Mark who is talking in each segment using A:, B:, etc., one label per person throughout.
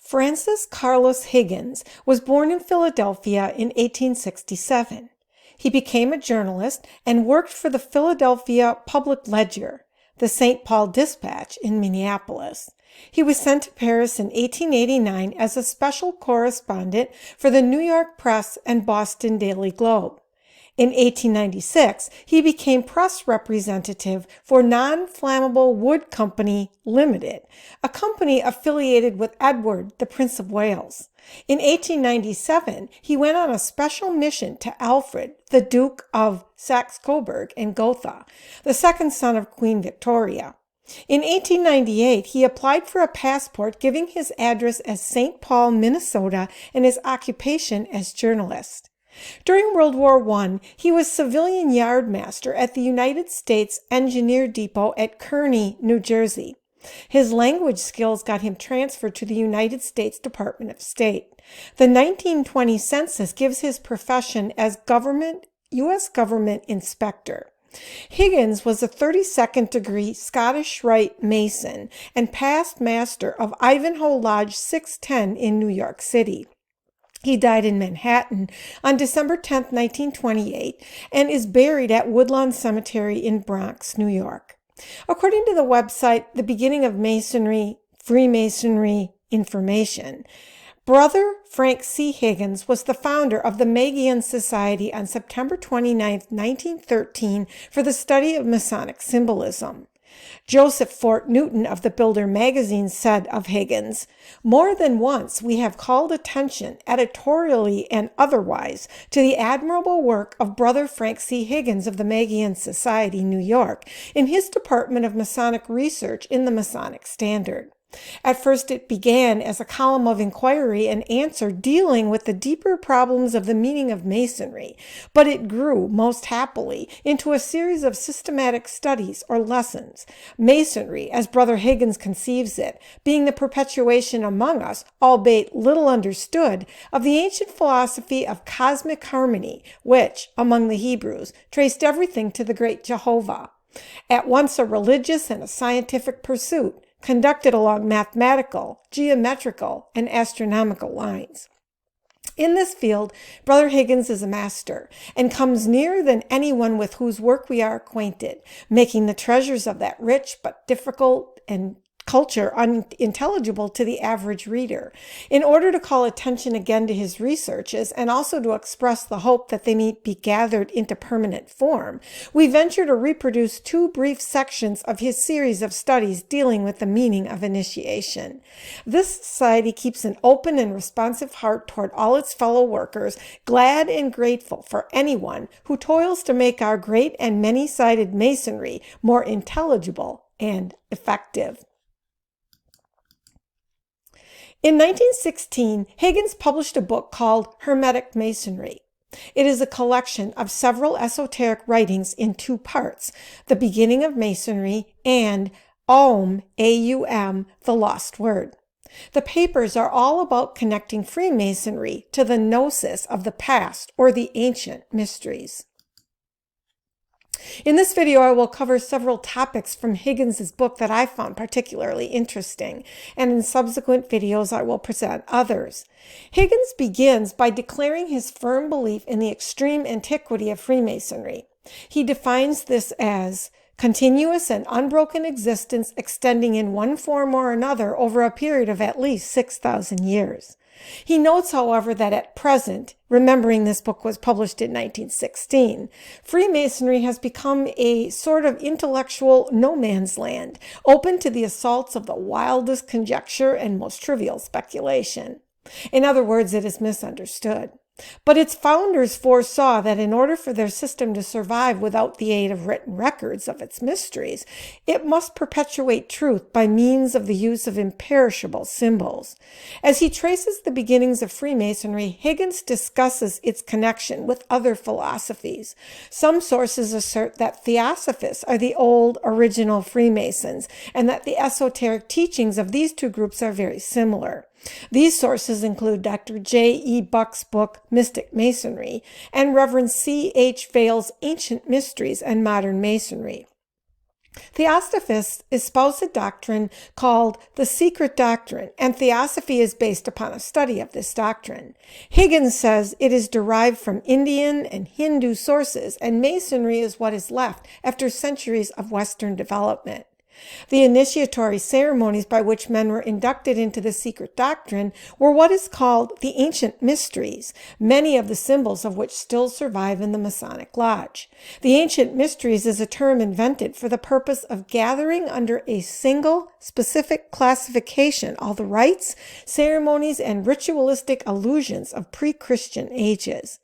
A: Francis Carlos Higgins was born in Philadelphia in 1867. He became a journalist and worked for the Philadelphia Public Ledger, the St. Paul Dispatch in Minneapolis. He was sent to Paris in 1889 as a special correspondent for the New York Press and Boston Daily Globe. In 1896, he became press representative for Non-Flammable Wood Company Limited, a company affiliated with Edward, the Prince of Wales. In 1897, he went on a special mission to Alfred, the Duke of Saxe-Coburg and Gotha, the second son of Queen Victoria. In 1898, he applied for a passport giving his address as St. Paul, Minnesota, and his occupation as journalist. During World War I, he was civilian yardmaster at the United States Engineer Depot at Kearney, New Jersey. His language skills got him transferred to the United States Department of State. The 1920 census gives his profession as U.S. government inspector. Higgins was a 32nd degree Scottish Rite Mason and past master of Ivanhoe Lodge 610 in New York City. He died in Manhattan on December 10, 1928, and is buried at Woodlawn Cemetery in Bronx, New York. According to the website The Beginning of Masonry, Freemasonry Information, Brother Frank C. Higgins was the founder of the Magian Society on September 29, 1913, for the study of Masonic symbolism. Joseph Fort Newton of the Builder magazine said of Higgins, "More than once we have called attention, editorially and otherwise, to the admirable work of Brother Frank C. Higgins of the Magian Society, New York, in his Department of Masonic Research in the Masonic Standard. At first it began as a column of inquiry and answer dealing with the deeper problems of the meaning of Masonry, but it grew, most happily, into a series of systematic studies or lessons, Masonry, as Brother Higgins conceives it, being the perpetuation among us, albeit little understood, of the ancient philosophy of cosmic harmony, which, among the Hebrews, traced everything to the great Jehovah. At once a religious and a scientific pursuit, conducted along mathematical, geometrical, and astronomical lines. In this field, Brother Higgins is a master, and comes nearer than anyone with whose work we are acquainted, making the treasures of that rich but difficult and culture unintelligible to the average reader. In order to call attention again to his researches and also to express the hope that they may be gathered into permanent form, we venture to reproduce two brief sections of his series of studies dealing with the meaning of initiation. This society keeps an open and responsive heart toward all its fellow workers, glad and grateful for anyone who toils to make our great and many-sided Masonry more intelligible and effective. In 1916, Higgins published a book called Hermetic Masonry. It is a collection of several esoteric writings in two parts, The Beginning of Masonry and Aum, A-U-M, The Lost Word. The papers are all about connecting Freemasonry to the gnosis of the past or the ancient mysteries. In this video, I will cover several topics from Higgins' book that I found particularly interesting, and in subsequent videos, I will present others. Higgins begins by declaring his firm belief in the extreme antiquity of Freemasonry. He defines this as continuous and unbroken existence extending in one form or another over a period of at least 6,000 years. He notes, however, that at present, remembering this book was published in 1916, Freemasonry has become a sort of intellectual no man's land, open to the assaults of the wildest conjecture and most trivial speculation. In other words, it is misunderstood. But its founders foresaw that in order for their system to survive without the aid of written records of its mysteries, it must perpetuate truth by means of the use of imperishable symbols. As he traces the beginnings of Freemasonry, Higgins discusses its connection with other philosophies. Some sources assert that Theosophists are the old original Freemasons, and that the esoteric teachings of these two groups are very similar. These sources include Dr. J. E. Buck's book, Mystic Masonry, and Reverend C. H. Vale's Ancient Mysteries and Modern Masonry. Theosophists espouse a doctrine called the secret doctrine, and theosophy is based upon a study of this doctrine. Higgins says it is derived from Indian and Hindu sources, and Masonry is what is left after centuries of Western development. The initiatory ceremonies by which men were inducted into the secret doctrine were what is called the ancient mysteries, many of the symbols of which still survive in the Masonic Lodge. The ancient mysteries is a term invented for the purpose of gathering under a single specific classification all the rites, ceremonies, and ritualistic allusions of pre-Christian ages.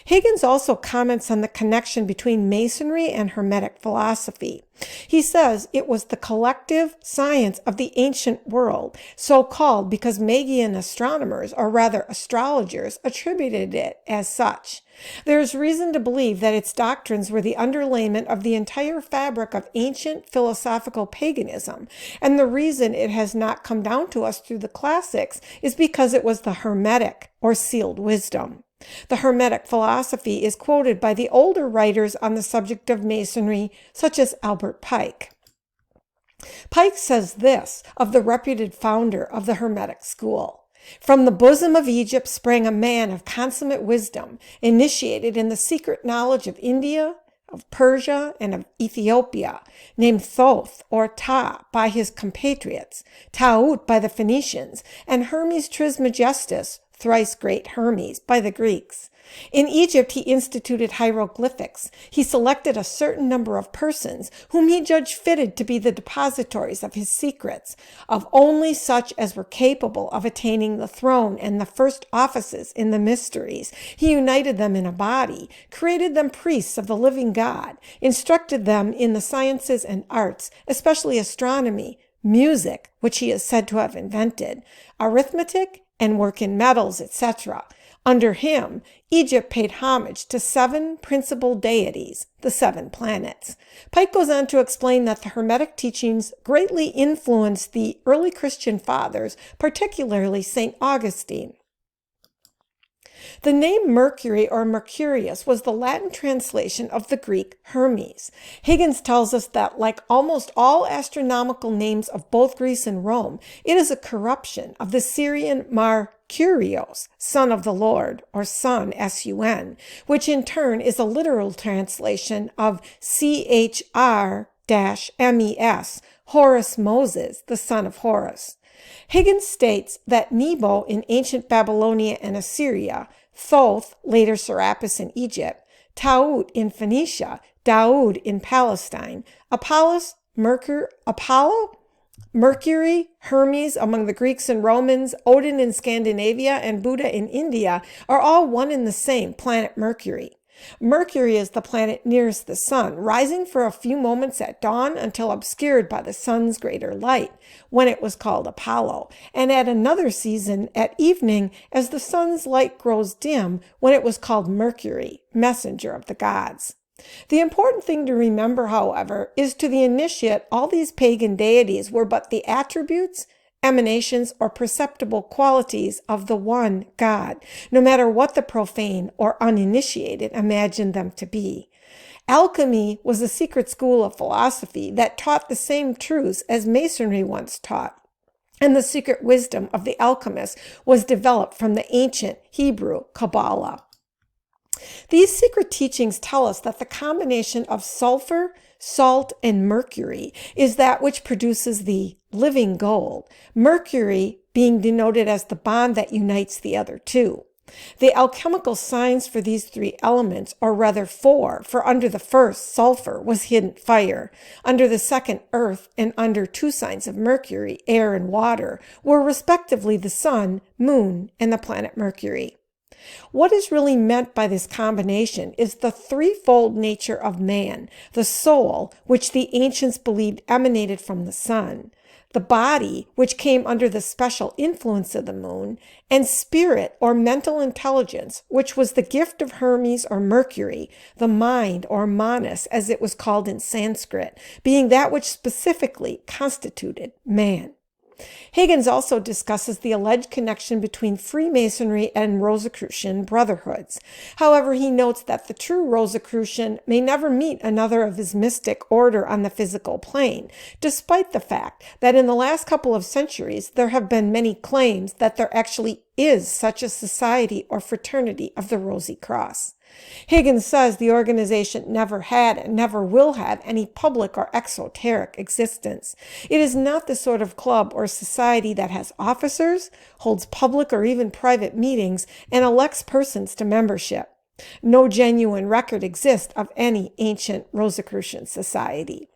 A: Higgins also comments on the connection between Masonry and Hermetic philosophy. He says it was the collective science of the ancient world, so called because Magian astronomers, or rather astrologers, attributed it as such. There is reason to believe that its doctrines were the underlayment of the entire fabric of ancient philosophical paganism, and the reason it has not come down to us through the classics is because it was the Hermetic, or sealed wisdom. The Hermetic philosophy is quoted by the older writers on the subject of Masonry, such as Albert Pike. Pike says this of the reputed founder of the Hermetic school: "From the bosom of Egypt sprang a man of consummate wisdom, initiated in the secret knowledge of India, of Persia, and of Ethiopia, named Thoth or Ta by his compatriots, Taut by the Phoenicians, and Hermes Trismegistus, thrice great Hermes, by the Greeks. In Egypt he instituted hieroglyphics. He selected a certain number of persons whom he judged fitted to be the depositories of his secrets, of only such as were capable of attaining the throne and the first offices in the mysteries. He united them in a body, created them priests of the living God, instructed them in the sciences and arts, especially astronomy, music, which he is said to have invented, arithmetic, and work in metals, etc. Under him, Egypt paid homage to 7 principal deities, the 7 planets." Pike goes on to explain that the Hermetic teachings greatly influenced the early Christian fathers, particularly St. Augustine. The name Mercury or Mercurius was the Latin translation of the Greek Hermes. Higgins tells us that, like almost all astronomical names of both Greece and Rome, it is a corruption of the Syrian Mar Kurios, son of the Lord, or sun, S-U-N, which in turn is a literal translation of CHR-MES, Horus Moses, the son of Horus. Higgins states that Nebo in ancient Babylonia and Assyria, Thoth, later Serapis in Egypt, Taut in Phoenicia, Daud in Palestine, Mercury, Hermes among the Greeks and Romans, Odin in Scandinavia, and Buddha in India are all one and the same planet Mercury. Mercury is the planet nearest the sun, rising for a few moments at dawn until obscured by the sun's greater light, when it was called Apollo, and at another season at evening as the sun's light grows dim, when it was called Mercury, messenger of the gods. The important thing to remember, however, is to the initiate all these pagan deities were but the attributes, emanations, or perceptible qualities of the one God, no matter what the profane or uninitiated imagined them to be. Alchemy was a secret school of philosophy that taught the same truths as Masonry once taught, and the secret wisdom of the alchemists was developed from the ancient Hebrew Kabbalah. These secret teachings tell us that the combination of sulfur, salt, and mercury is that which produces the living gold, mercury being denoted as the bond that unites the other two. The alchemical signs for these 3 elements, or rather 4, for under the first, sulfur, was hidden fire, under the second, earth, and under 2 signs of mercury, air and water, were respectively the sun, moon, and the planet Mercury. What is really meant by this combination is the threefold nature of man, the soul, which the ancients believed emanated from the sun, the body, which came under the special influence of the moon, and spirit or mental intelligence, which was the gift of Hermes or Mercury, the mind or manas as it was called in Sanskrit, being that which specifically constituted man. Higgins also discusses the alleged connection between Freemasonry and Rosicrucian brotherhoods. However, he notes that the true Rosicrucian may never meet another of his mystic order on the physical plane, despite the fact that in the last couple of centuries there have been many claims that there actually is such a society or fraternity of the Rosy Cross. Higgins says the organization never had and never will have any public or exoteric existence. It is not the sort of club or society that has officers, holds public or even private meetings, and elects persons to membership. No genuine record exists of any ancient Rosicrucian society.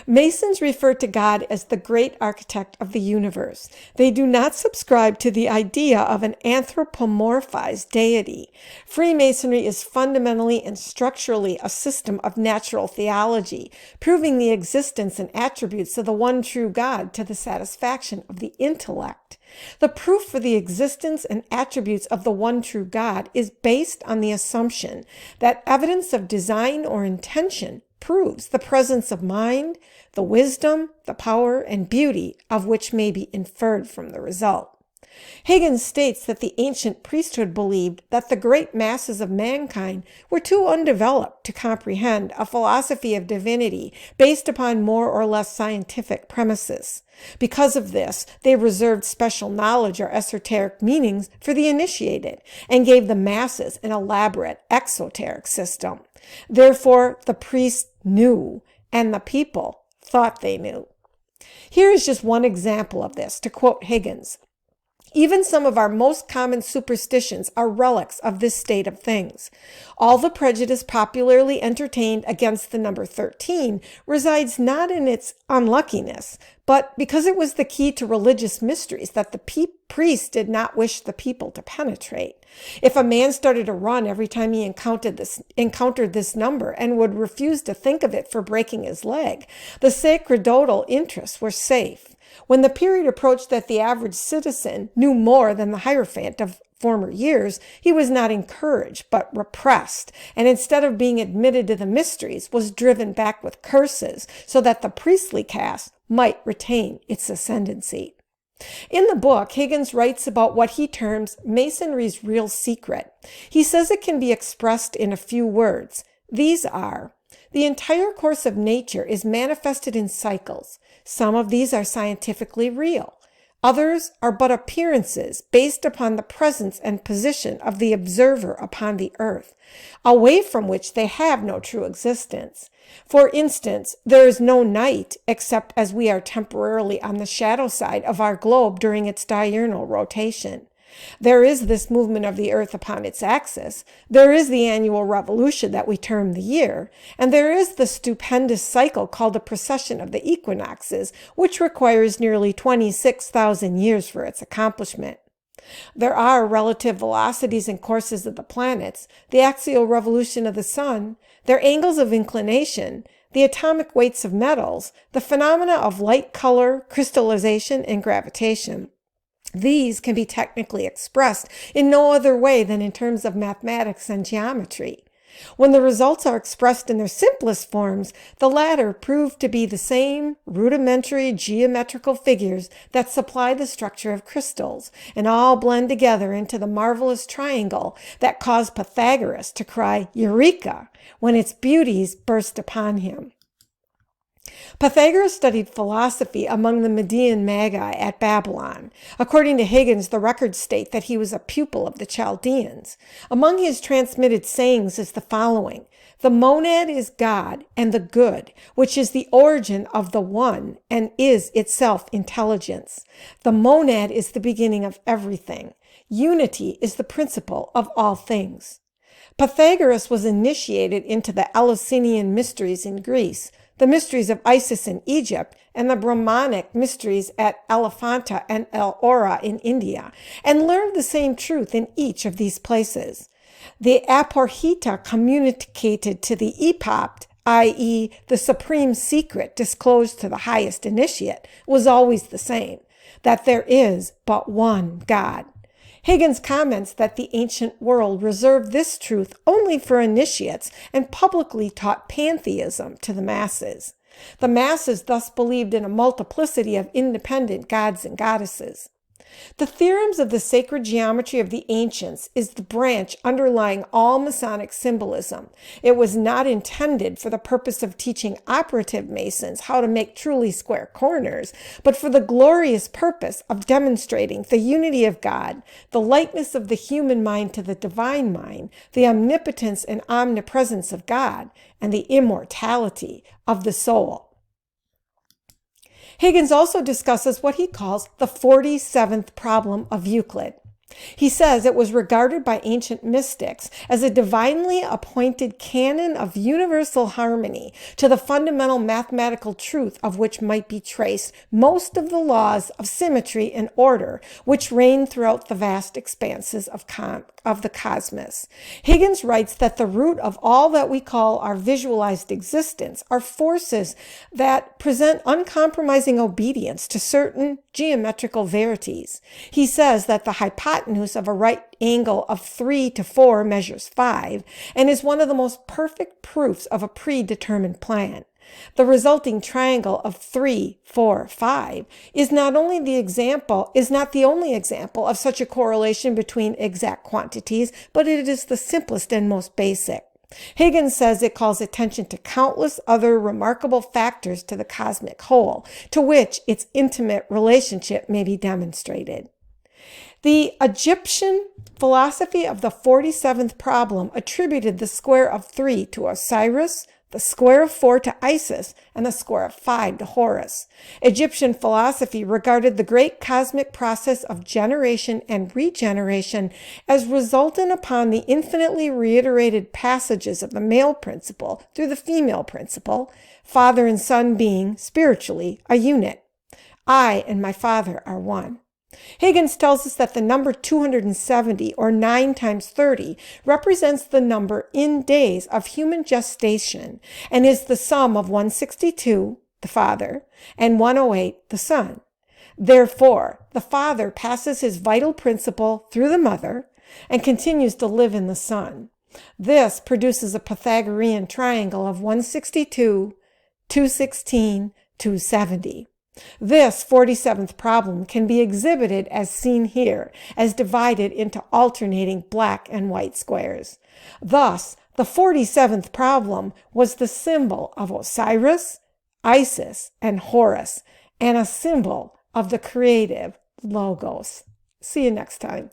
A: Masons refer to God as the great architect of the universe. They do not subscribe to the idea of an anthropomorphized deity. Freemasonry is fundamentally and structurally a system of natural theology, proving the existence and attributes of the one true God to the satisfaction of the intellect. The proof for the existence and attributes of the one true God is based on the assumption that evidence of design or intention proves the presence of mind, the wisdom, the power, and beauty of which may be inferred from the result. Higgins states that the ancient priesthood believed that the great masses of mankind were too undeveloped to comprehend a philosophy of divinity based upon more or less scientific premises. Because of this, they reserved special knowledge or esoteric meanings for the initiated and gave the masses an elaborate exoteric system. Therefore, the priests knew, and the people thought they knew. Here is just one example of this, to quote Higgins. Even some of our most common superstitions are relics of this state of things. All the prejudice popularly entertained against the number 13 resides not in its unluckiness, but because it was the key to religious mysteries that the priests did not wish the people to penetrate. If a man started to run every time he encountered this number and would refuse to think of it for breaking his leg, the sacerdotal interests were safe. When the period approached that the average citizen knew more than the Hierophant of former years, he was not encouraged, but repressed, and instead of being admitted to the mysteries, was driven back with curses, so that the priestly caste might retain its ascendancy. In the book, Higgins writes about what he terms Masonry's real secret. He says it can be expressed in a few words. These are: the entire course of nature is manifested in cycles. Some of these are scientifically real. Others are but appearances based upon the presence and position of the observer upon the earth, away from which they have no true existence. For instance, there is no night except as we are temporarily on the shadow side of our globe during its diurnal rotation. There is this movement of the earth upon its axis, there is the annual revolution that we term the year, and there is the stupendous cycle called a precession of the equinoxes, which requires nearly 26,000 years for its accomplishment. There are relative velocities and courses of the planets, the axial revolution of the sun, their angles of inclination, the atomic weights of metals, the phenomena of light, color, crystallization, and gravitation. These can be technically expressed in no other way than in terms of mathematics and geometry. When the results are expressed in their simplest forms, the latter prove to be the same rudimentary geometrical figures that supply the structure of crystals, and all blend together into the marvelous triangle that caused Pythagoras to cry "Eureka" when its beauties burst upon him. Pythagoras studied philosophy among the Median Magi at Babylon. According to Higgins, the records state that he was a pupil of the Chaldeans. Among his transmitted sayings is the following: the monad is God and the good, which is the origin of the one and is itself intelligence. The monad is the beginning of everything. Unity is the principle of all things. Pythagoras was initiated into the Eleusinian mysteries in Greece, the mysteries of Isis in Egypt, and the Brahmanic mysteries at Elephanta and El-Ora in India, and learned the same truth in each of these places. The aporhita communicated to the epopt, i.e., the supreme secret disclosed to the highest initiate, was always the same, that there is but one God. Higgins comments that the ancient world reserved this truth only for initiates and publicly taught pantheism to the masses. The masses thus believed in a multiplicity of independent gods and goddesses. The theorems of the sacred geometry of the ancients is the branch underlying all Masonic symbolism. It was not intended for the purpose of teaching operative Masons how to make truly square corners, but for the glorious purpose of demonstrating the unity of God, the likeness of the human mind to the divine mind, the omnipotence and omnipresence of God, and the immortality of the soul. Higgins also discusses what he calls the 47th problem of Euclid. He says it was regarded by ancient mystics as a divinely appointed canon of universal harmony, to the fundamental mathematical truth of which might be traced most of the laws of symmetry and order which reign throughout the vast expanses of the cosmos. Higgins writes that the root of all that we call our visualized existence are forces that present uncompromising obedience to certain geometrical verities. He says that the hypotenuse of a right angle of 3 to 4 measures 5, and is one of the most perfect proofs of a predetermined plan. The resulting triangle of 3, 4, 5 is not the only example of such a correlation between exact quantities, but it is the simplest and most basic. Higgins says it calls attention to countless other remarkable factors to the cosmic whole, to which its intimate relationship may be demonstrated. The Egyptian philosophy of the 47th problem attributed the square of 3 to Osiris, the square of 4 to Isis, and the square of 5 to Horus. Egyptian philosophy regarded the great cosmic process of generation and regeneration as resultant upon the infinitely reiterated passages of the male principle through the female principle, father and son being, spiritually, a unit. I and my father are one. Higgins tells us that the number 270, or 9 times 30, represents the number in days of human gestation and is the sum of 162, the father, and 108, the son. Therefore, the father passes his vital principle through the mother and continues to live in the son. This produces a Pythagorean triangle of 162, 216, 270. This 47th problem can be exhibited as seen here, as divided into alternating black and white squares. Thus, the 47th problem was the symbol of Osiris, Isis, and Horus, and a symbol of the creative Logos. See you next time.